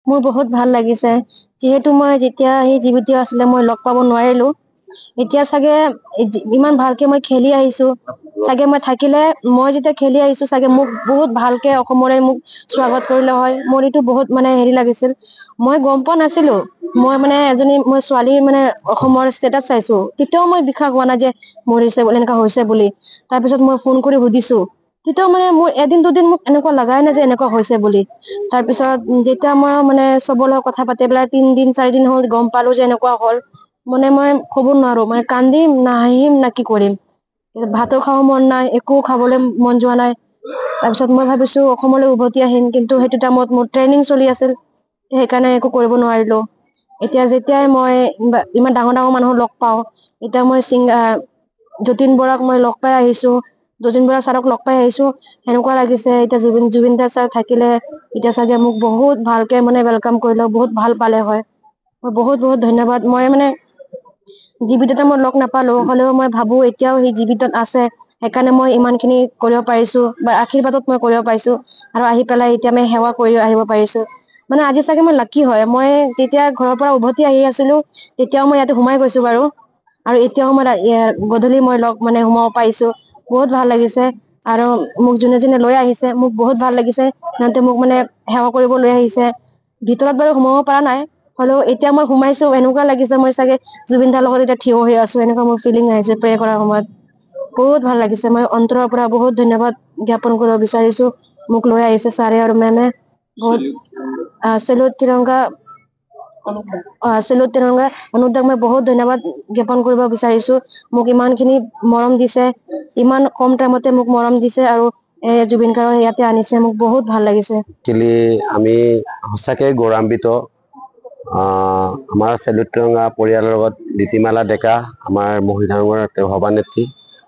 মোৰ বহুত ভাল লাগিছে যেহেতু মই যেতিয়া এই জীৱিত আছিলে মই লগ পাব নোৱাৰিলো এতিয়া সাগে ইমান ভালকে মই খেলি আহিছো সাগে মই থাকিলে মই যেতিয়া খেলি আহিছো সাগে মোক বহুত ভালকে অসমৰে মোক স্বাগত কৰিলে হয় মোৰ এটো বহুত মানে হেৰি লাগিছিল মই গম পোৱা নাছিলো মই মানে এজনী মই ছোৱালী মানে অসমৰ ষ্টেটাস চাইছো তেতিয়াও মই বিখাস হোৱা না যে মৰিছে বুলি এনেকা হৈছে বুলি তাৰ পিছত মই ফোন কৰি সুধিছো তেতিয়াও মানে মোৰ এদিন দুদিন মোক এনেকুৱা লাগাই না যে এনেকুৱা হৈছে বুলি তাৰ পিছত যেতিয়া মই মানে সবলৰ কথা পাতে বেলা 3 দিন 4 দিন হ'ল গম পালো যে এনেকুৱা হ'ল মানে মই ক'ব নোৱাৰো মানে কান্দিম না হাঁহিম না কি কৰিম ভাতো খাব মন নাই একো খাবলৈ মন যোৱা নাই তাৰ পিছত মই ভাবিছো অসমলৈ উভতি আহিম কিন্তু হেতু টাইমত মোৰ ট্ৰেইনিং চলি আছিল সেইকাৰণে একো কৰিব নোৱাৰিলো এতিয়া যেতিয়াই মই ইমান ডাঙৰ ডাঙৰ মানুহ লগ পাওঁ এতিয়া মই যতীন বৰাক মই লগ পাই আহিছো যতীন বৰা ছাৰক লগ পাই আহিছো এনেকুৱা লাগিছে এতিয়া জুবিন দা ছাৰ থাকিলে এতিয়া সাগে মোক বহুত ভালকে মানে ওয়েলকাম কৰিলে বহুত ভাল পালে হয় মই বহুত বহুত ধন্যবাদ মই মানে জীৱিততে মই লগ নাপালো হলেও মই ভাবো এতিয়াও সেই জীৱিতত আছে সেইকাৰণে মই ইমানখিনি কৰিব পাৰিছো বা আশীৰ্বাদত মই কৰিব পাৰিছো আৰু আহি পেলাই এতিয়া মই সেৱা কৰি আহিব পাৰিছো মানে আজি সাগে মই লাকি হয় মই যেতিয়া ঘৰৰ পৰা উভতি আহি আছিলো তেতিয়াও মই ইয়াতে সোমাই গৈছো বাৰু আৰু এতিয়াও মই গধূলি মই লগ মানে সোমাব পাইছো বহুত ভাল লাগিছে আৰু মোক যোনে যোনে লৈ আহিছে মোক বহুত ভাল লাগিছে সিহঁতে মোক মানে সেৱা কৰিব লৈ আহিছে ভিতৰত বাৰু সোমাব পৰা নাই হলেও এতিয়া মই সোমাইছো এনেকুৱা লাগিছে মই সাগে জুবিন দাৰ লগত এতিয়া থিয় হৈ আছো এনেকুৱা মোৰ ফিলিং আহিছে প্ৰে কৰাৰ সময়ত বহুত ভাল লাগিছে মই অন্তৰৰ পৰা বহুত ধন্যবাদ জ্ঞাপন কৰিব বিচাৰিছো মোক লৈ আহিছে ছাৰে আৰু মেমে বহুত সেলুট তিৰংগা অনুদাক মই বহুত ধন্যবাদ জ্ঞাপন কৰিব বিচাৰিছো মোক ইমানখিনি মৰম দিছে ইমান কম টাইমতে মোক মৰম দিছে আৰু জুবিন গাৰ্গক ইয়াতে আনিছে মোক বহুত ভাল লাগিছে আমি সঁচাকে গৌৰৱান্বিত আমাৰ সেলুট তিৰংগা পৰিয়ালৰ লগত নীতিমালা ডেকা আমাৰ মহিলাংগৰ সভানেত্ৰী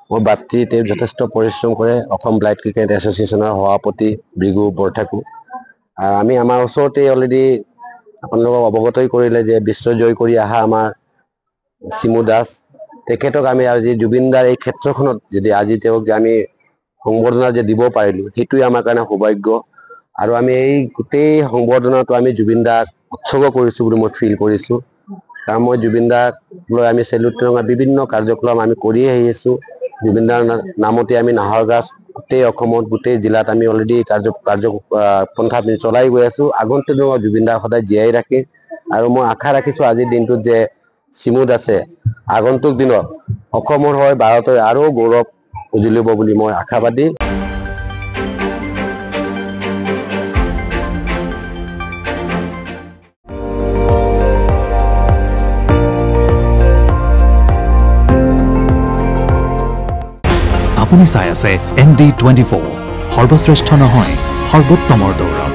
মোৰ বাতৃ তেওঁ যথেষ্ট পৰিশ্ৰম কৰে অসম ব্লাইণ্ড ক্ৰিকেট এছ'চিয়েশ্যনৰ সভাপতি ভৃগু বৰঠাকুৰ আমি আমাৰ ওচৰতে অলৰেডি আপোনালোকক অৱগত কৰিলে যে বিশ্বজয় কৰি অহা আমাৰ চিমু দাস তেখেতক আমি আজি জুবিনদাৰ এই ক্ষেত্ৰখনত যদি আজি তেওঁক যে আমি সংবৰ্ধনা যে দিব পাৰিলো সেইটোৱে আমাৰ কাৰণে সৌভাগ্য আৰু আমি এই গোটেই সংবৰ্ধনাটো আমি জুবিন দাক উৎসৰ্গ কৰিছো বুলি মই ফিল কৰিছো কাৰণ মই জুবিন দাক লৈ আমি সেলুট তিৰংগা বিভিন্ন কাৰ্যক্ৰম আমি কৰি আহি আছো জুবিন দাৰ নামতে আমি নাহৰ গাছ গোটেই অসমত গোটেই জিলাত আমি অলৰেডি পন্থা চলাই গৈ আছো আগন্তুক দিনত জুবিন দাক সদায় জীয়াই ৰাখে আৰু মই আশা ৰাখিছো আজিৰ দিনটোত যে চিমু দাসে আগন্তুক দিনত অসমৰ হৈ ভাৰতৰ আৰু গৌৰৱ উজ্বলিব বুলি মই আশাবাদী আপুনি চাই আছে ND24 সৰ্বশ্ৰেষ্ঠ নহয় সৰ্বোত্তমৰ দৌৰ